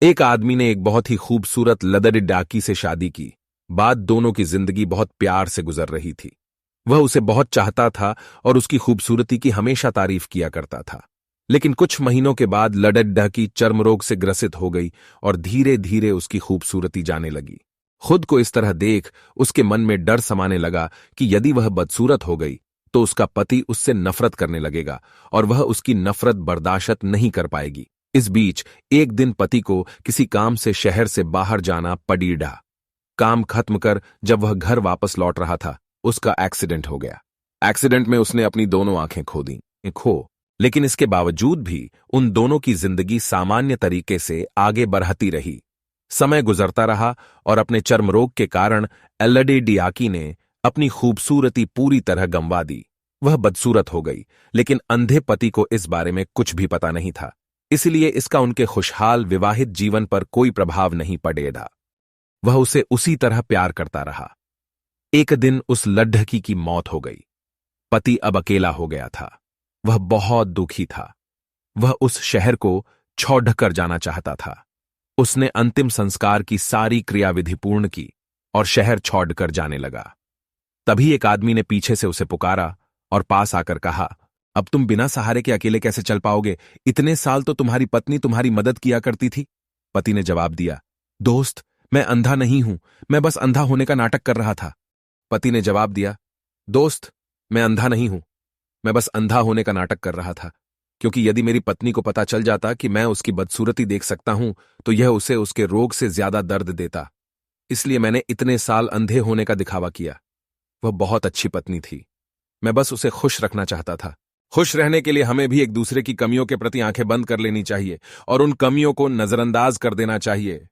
एक आदमी ने एक बहुत ही खूबसूरत लदड़ डाकी से शादी की। बाद दोनों की जिंदगी बहुत प्यार से गुजर रही थी। वह उसे बहुत चाहता था और उसकी खूबसूरती की हमेशा तारीफ किया करता था। लेकिन कुछ महीनों के बाद लदड़ डाकी चर्म रोग से ग्रसित हो गई और धीरे धीरे उसकी खूबसूरती जाने लगी। खुद को इस तरह देख उसके मन में डर समाने लगा कि यदि वह बदसूरत हो गई तो उसका पति उससे नफरत करने लगेगा और वह उसकी नफरत बर्दाश्त नहीं कर पाएगी। इस बीच एक दिन पति को किसी काम से शहर से बाहर जाना पड़ीड़ा। काम खत्म कर जब वह घर वापस लौट रहा था, उसका एक्सीडेंट हो गया। एक्सीडेंट में उसने अपनी दोनों आंखें खो। लेकिन इसके बावजूद भी उन दोनों की जिंदगी सामान्य तरीके से आगे बढ़ती रही। समय गुजरता रहा और अपने चर्म रोग के कारण एल्लडे डियाकी ने अपनी खूबसूरती पूरी तरह गंवा दी। वह बदसूरत हो गई, लेकिन अंधे पति को इस बारे में कुछ भी पता नहीं था। इसलिए इसका उनके खुशहाल विवाहित जीवन पर कोई प्रभाव नहीं पड़ेगा। वह उसे उसी तरह प्यार करता रहा। एक दिन उस लड्ढकी की मौत हो गई। पति अब अकेला हो गया था। वह बहुत दुखी था। वह उस शहर को छोड़कर जाना चाहता था। उसने अंतिम संस्कार की सारी क्रियाविधि पूर्ण की और शहर छोड़कर जाने लगा। तभी एक आदमी ने पीछे से उसे पुकारा और पास आकर कहा, अब तुम बिना सहारे के अकेले कैसे चल पाओगे? इतने साल तो तुम्हारी पत्नी तुम्हारी मदद किया करती थी। पति ने जवाब दिया, दोस्त, मैं अंधा नहीं हूं, मैं बस अंधा होने का नाटक कर रहा था। पति ने जवाब दिया, दोस्त, मैं अंधा नहीं हूं, मैं बस अंधा होने का नाटक कर रहा था, क्योंकि यदि मेरी पत्नी को पता चल जाता कि मैं उसकी बदसूरती देख सकता हूं तो यह उसे उसके रोग से ज्यादा दर्द देता। इसलिए मैंने इतने साल अंधे होने का दिखावा किया। वह बहुत अच्छी पत्नी थी। मैं बस उसे खुश रखना चाहता था। खुश रहने के लिए हमें भी एक दूसरे की कमियों के प्रति आंखें बंद कर लेनी चाहिए और उन कमियों को नजरअंदाज कर देना चाहिए।